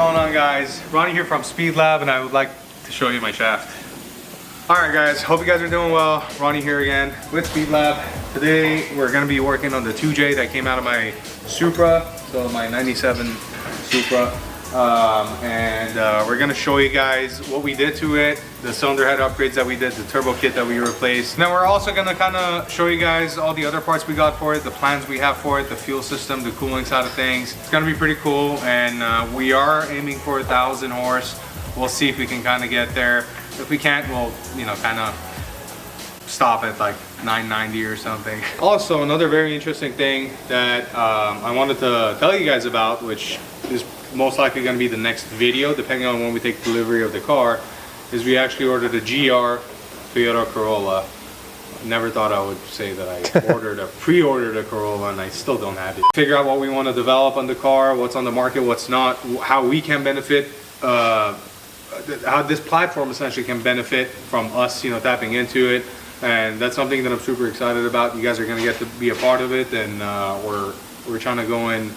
going on, guys? Ronnie here from Speed Lab, and I would like to show you my shaft. Alright guys, hope you guys are doing well. Ronnie here again with Speed Lab. Today we're going to be working on the 2J that came out of my Supra, so my 97 Supra. We're going to show you guys what we did to it, the cylinder head upgrades that we did, the turbo kit that we replaced. Now we're also going to kind of show you guys all the other parts we got for it, the plans we have for it, the fuel system, the cooling side of things. It's going to be pretty cool, and we are aiming for 1,000 horse. We'll see if we can kind of get there. If we can't, we'll, kind of stop at like 990 or something. Also, another very interesting thing that I wanted to tell you guys about, which is most likely going to be the next video, depending on when we take delivery of the car, is we actually ordered a GR Toyota Corolla. Never thought I would say that I pre-ordered a Corolla, and I still don't have it. Figure out what we want to develop on the car, what's on the market, what's not, how we can benefit, how this platform essentially can benefit from us, tapping into it. And that's something that I'm super excited about. You guys are going to get to be a part of it, and we're trying to go in,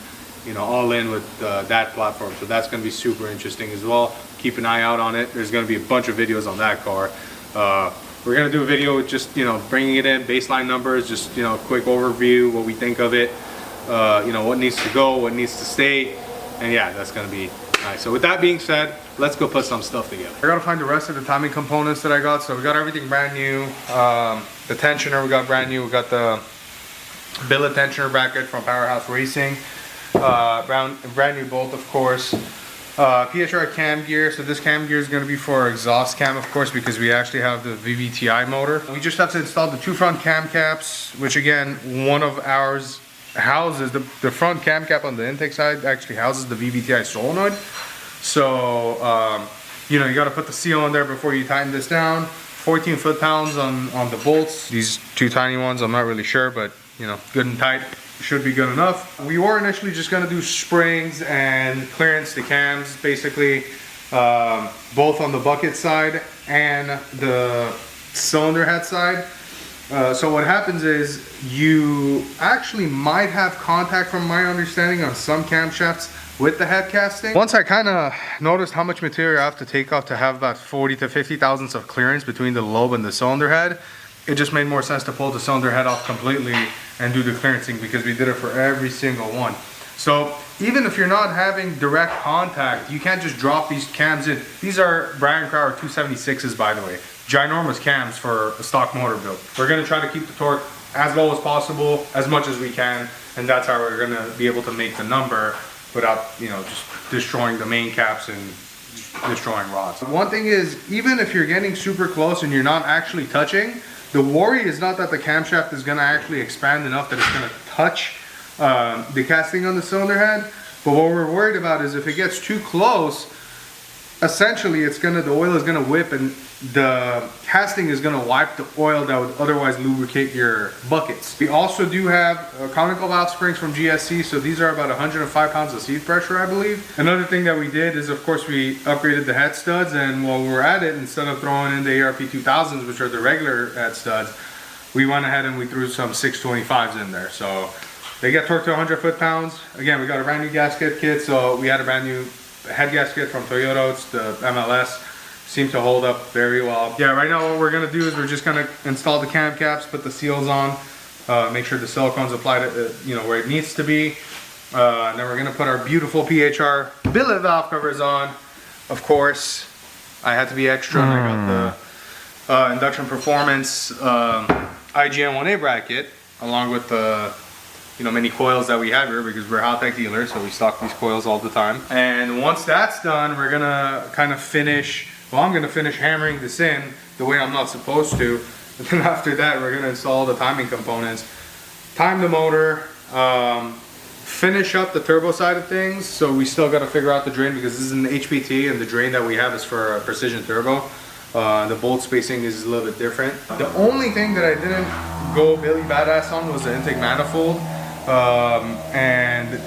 all in with that platform. So that's going to be super interesting as well. Keep an eye out on it. There's going to be a bunch of videos on that car. We're going to do a video with just, bringing it in, baseline numbers, just, quick overview, what we think of it, what needs to go, what needs to stay. And yeah, that's going to be nice. So with that being said, let's go put some stuff together. I gotta find the rest of the timing components that I got. So we got everything brand new. The tensioner we got brand new. We got the billet tensioner bracket from Powerhouse Racing. Brand new bolt, of course. PHR cam gear. So this cam gear is going to be for our exhaust cam, of course, because we actually have the VVTi motor. We just have to install the two front cam caps, which again, one of ours houses the front cam cap on the intake side actually houses the VVTi solenoid. So you got to put the seal on there before you tighten this down. 14 foot-pounds on the bolts. These two tiny ones, I'm not really sure, but good and tight should be good enough. We were initially just going to do springs and clearance the cams, basically both on the bucket side and the cylinder head side. So what happens is you actually might have contact, from my understanding, on some camshafts with the head casting. Once I kind of noticed how much material I have to take off to have about 40 to 50 thousandths of clearance between the lobe and the cylinder head, it just made more sense to pull the cylinder head off completely and do the clearancing, because we did it for every single one. So even if you're not having direct contact, you can't just drop these cams in. These are Bryan Power 276s, by the way. Ginormous cams for a stock motor build. We're going to try to keep the torque as low as possible, as much as we can, and that's how we're going to be able to make the number without, just destroying the main caps and destroying rods. One thing is, even if you're getting super close and you're not actually touching, the worry is not that the camshaft is going to actually expand enough that it's going to touch the casting on the cylinder head, but what we're worried about is if it gets too close, essentially the oil is going to whip, and the casting is going to wipe the oil that would otherwise lubricate your buckets. We also do have conical valve springs from GSC, so these are about 105 pounds of seat pressure, I believe. Another thing that we did is, of course, we upgraded the head studs, and while we were at it, instead of throwing in the ARP 2000s, which are the regular head studs, we went ahead and we threw some 625s in there. So they get torqued to 100 foot-pounds. Again, we got a brand new gasket kit, so we had a brand new head gasket from Toyota. It's the MLS. Seemed to hold up very well. Yeah, right now what we're gonna do is we're just gonna install the cam caps, put the seals on, make sure the silicone's applied where it needs to be. And then we're gonna put our beautiful PHR billet valve covers on. Of course, I had to be extra, and I got the Induction Performance IGN 1A bracket, along with the many coils that we have here, because we're a hot tech dealer, so we stock these coils all the time. And once that's done, we're gonna kind of finish, I'm gonna finish hammering this in the way I'm not supposed to. And then after that, we're gonna install the timing components, time the motor, finish up the turbo side of things. So we still gotta figure out the drain, because this is an HPT, and the drain that we have is for a precision turbo. The bolt spacing is a little bit different. The only thing that I didn't go Billy Badass on was the intake manifold. And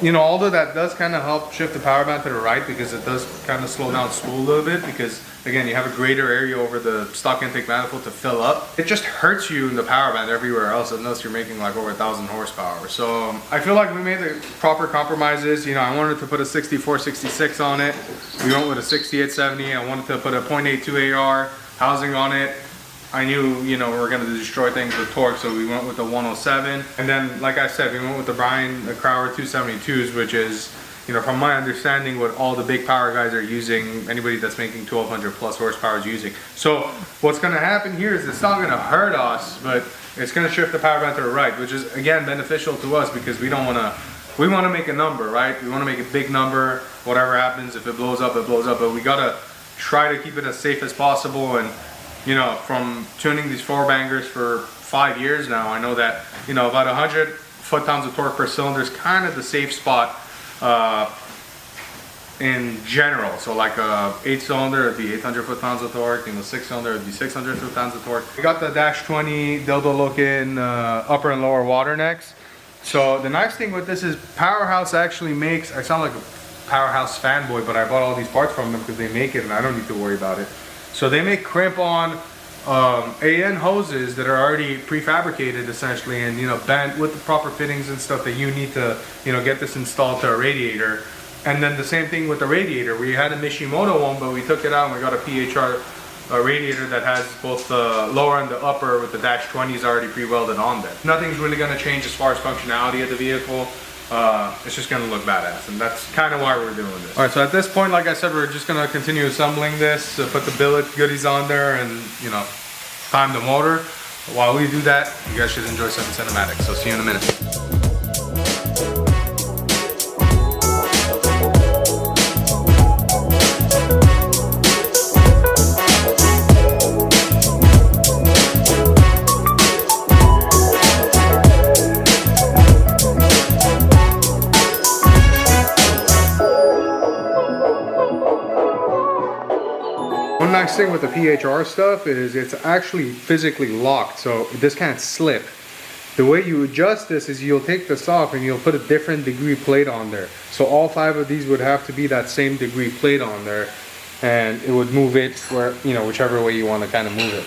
you know, although that does kind of help shift the power band to the right because it does kind of slow down spool a little bit because, again, you have a greater area over the stock intake manifold to fill up. It just hurts you in the power band everywhere else unless you're making like over 1,000 horsepower. So I feel like we made the proper compromises. You know, I wanted to put a 6466 on it. We went with a 6870. I wanted to put a .82 AR housing on it. I knew, you know, we were going to destroy things with torque, so we went with the 107. And then, like I said, we went with the Brian Crowder 272s, which is, you know, from my understanding, what all the big power guys are using, anybody that's making 1,200 plus horsepower is using. So what's going to happen here is it's not going to hurt us, but it's going to shift the power band to the right, which is, again, beneficial to us because we don't want to, we want to make a number, right? We want to make a big number. Whatever happens, if it blows up, it blows up. But we got to try to keep it as safe as possible. And you know, from tuning these four bangers for 5 years now, I know that, you know, about 100 foot-pounds of torque per cylinder is kind of the safe spot in general. So like a 8-cylinder, it'd be 800 foot-pounds of torque. You know, 6-cylinder, it'd be 600 foot-pounds of torque. We got the Dash 20 dildo-looking upper and lower water necks. So the nice thing with this is Powerhouse actually makes, I sound like a Powerhouse fanboy, but I bought all these parts from them because they make it and I don't need to worry about it. So they make crimp-on AN hoses that are already prefabricated essentially, and you know, bent with the proper fittings and stuff that you need to, you know, get this installed to a radiator. And then the same thing with the radiator. We had a Mishimoto one, but we took it out and we got a PHR radiator that has both the lower and the upper with the Dash 20s already pre-welded on there. Nothing's really going to change as far as functionality of the vehicle. It's just gonna look badass, and that's kind of why we're doing this. All right, so at this point, like I said, we're just gonna continue assembling this, put the billet goodies on there, and you know, time the motor. While we do that, you guys should enjoy some cinematics. So see you in a minute. One nice thing with the PHR stuff is it's actually physically locked, so this can't slip. The way you adjust this is you'll take this off and you'll put a different degree plate on there. So all 5 of these would have to be that same degree plate on there, and it would move it where, you know, whichever way you want to kind of move it.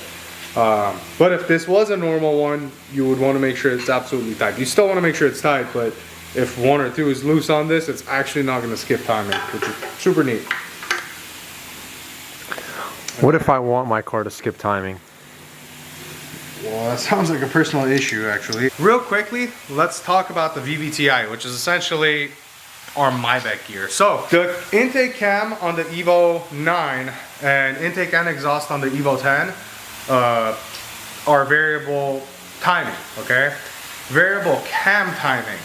But if this was a normal one, you would want to make sure it's absolutely tight. You still want to make sure it's tight, but if 1 or 2 is loose on this, it's actually not going to skip timing, which is super neat. What if I want my car to skip timing? Well, that sounds like a personal issue, actually. Real quickly, let's talk about the VVTi, which is essentially our Maybach gear. So, the intake cam on the Evo 9 and intake and exhaust on the Evo 10 are variable timing, okay? Variable cam timing,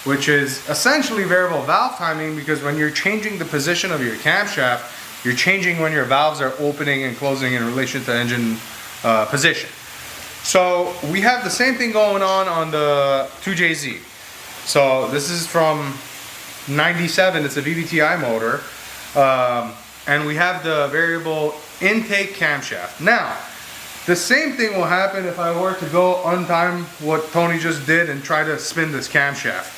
which is essentially variable valve timing, because when you're changing the position of your camshaft, you're changing when your valves are opening and closing in relation to engine position. So we have the same thing going on the 2JZ. So this is from 97, it's a VVTi motor. And we have the variable intake camshaft. Now, the same thing will happen if I were to go untime what Tony just did and try to spin this camshaft.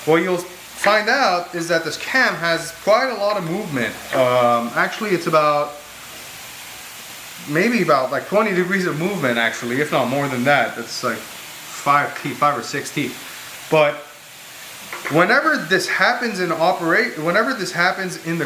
What you'll find out is that this cam has quite a lot of movement. Actually, it's about maybe about like 20 degrees of movement, actually, if not more than that. That's like 5 or 6 teeth. But whenever this happens in the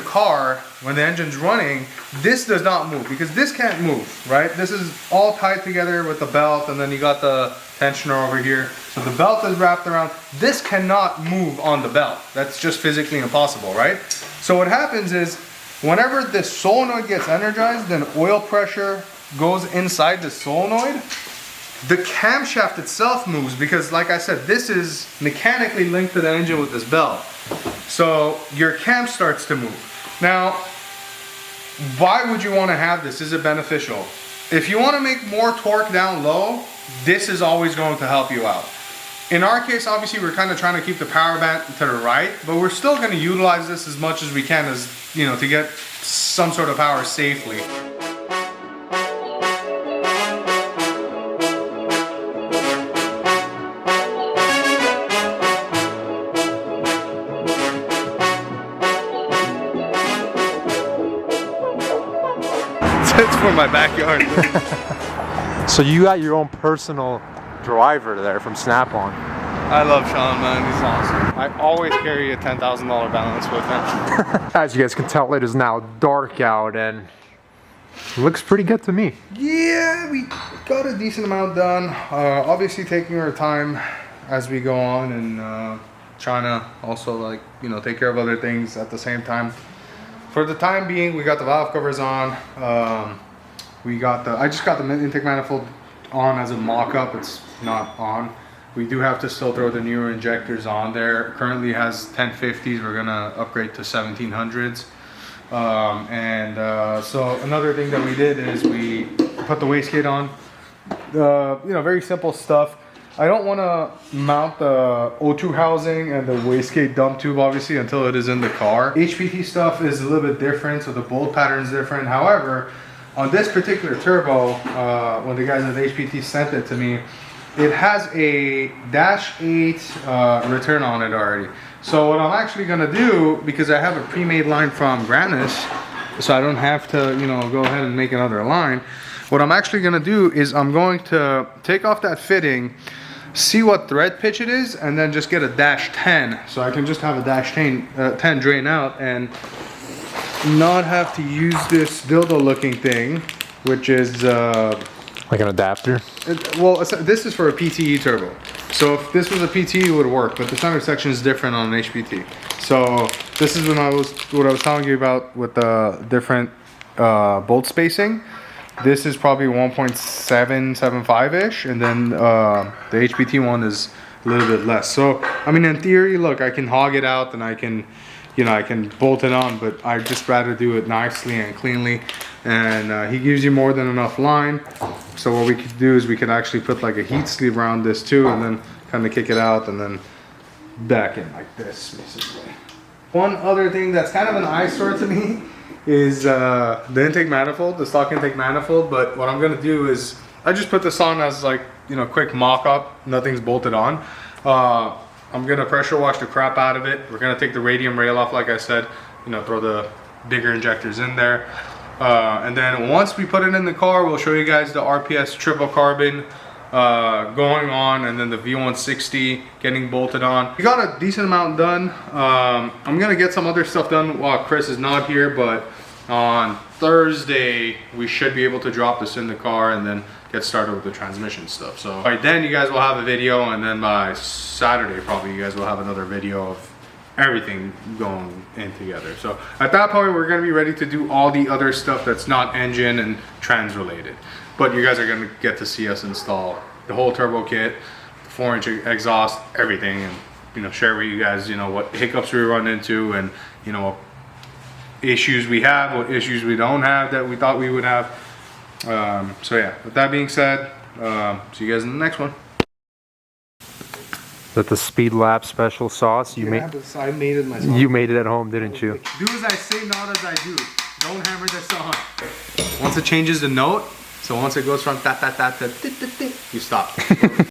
car, when the engine's running, this does not move because this can't move, right? This is all tied together with the belt, and then you got the tensioner over here. So the belt is wrapped around. This cannot move on the belt. That's just physically impossible, right? So what happens is, whenever this solenoid gets energized, then oil pressure goes inside the solenoid. The camshaft itself moves because, like I said, this is mechanically linked to the engine with this belt. So your cam starts to move. Now, why would you want to have this? Is it beneficial? If you want to make more torque down low, this is always going to help you out. In our case, obviously, we're kind of trying to keep the power band to the right, but we're still going to utilize this as much as we can, as you know, to get some sort of power safely. for my backyard. So you got your own personal driver there from Snap-on. I love Sean, man. He's awesome. I always carry a $10,000 balance with him. As you guys can tell, it is now dark out and it looks pretty good to me. Yeah, we got a decent amount done. Obviously taking our time as we go on and trying to also, like, you know, take care of other things at the same time. For the time being, we got the valve covers on. I just got the intake manifold on as a mock-up. It's not on. We do have to still throw the newer injectors on there. Currently has 1050s. We're gonna upgrade to 1700s. So another thing that we did is we put the wastegate on. You know, very simple stuff. I don't want to mount the O2 housing and the wastegate dump tube obviously until it is in the car. HPT stuff is a little bit different, so the bolt pattern is different. However, on this particular turbo, when the guys at HPT sent it to me, it has a -8 return on it already. So what I'm actually gonna do, because I have a pre-made line from Granis, so I don't have to, you know, go ahead and make another line. What I'm actually gonna do is I'm going to take off that fitting, see what thread pitch it is, and then just get a -10, so I can just have a -10 drain out and not have to use this dildo looking thing, which is Like an adapter? This is for a PTE turbo. So if this was a PTE, it would work, but the center section is different on an HPT. So this is what I was telling you about with the different bolt spacing. This is probably 1.775-ish, and then the HPT one is a little bit less. So, I mean, in theory, look, I can hog it out and I can, you know, I can bolt it on, but I'd just rather do it nicely and cleanly. And he gives you more than enough line. So what we could do is we could actually put like a heat sleeve around this too, and then kind of kick it out and then back in like this, basically. One other thing that's kind of an eyesore to me is the intake manifold, the stock intake manifold. But what I'm gonna do is I just put this on as, like, you know, quick mock-up. Nothing's bolted on. I'm gonna pressure wash the crap out of it. We're gonna take the radium rail off, like I said, you know, throw the bigger injectors in there. And then once we put it in the car, we'll show you guys the RPS triple carbon going on, and then the V160 getting bolted on. We got a decent amount done. I'm gonna get some other stuff done while Chris is not here, but on Thursday we should be able to drop this in the car and then get started with the transmission stuff. So by then you guys will have a video, and then by Saturday probably you guys will have another video of everything going in together. So at that point we're going to be ready to do all the other stuff that's not engine and trans related, but you guys are going to get to see us install the whole turbo kit, the 4-inch exhaust, everything, and, you know, share with you guys, you know, what hiccups we run into, and, you know, what issues we have, what issues we don't have that we thought we would have. So yeah, with that being said, see you guys in the next one. That the Speed Lab special sauce you made. I made it myself. You made it at home, didn't you? Do as I say, not as I do. Don't hammer this on. Once it changes the note, so once it goes from ta ta ta to ti, ti, ti, you stop.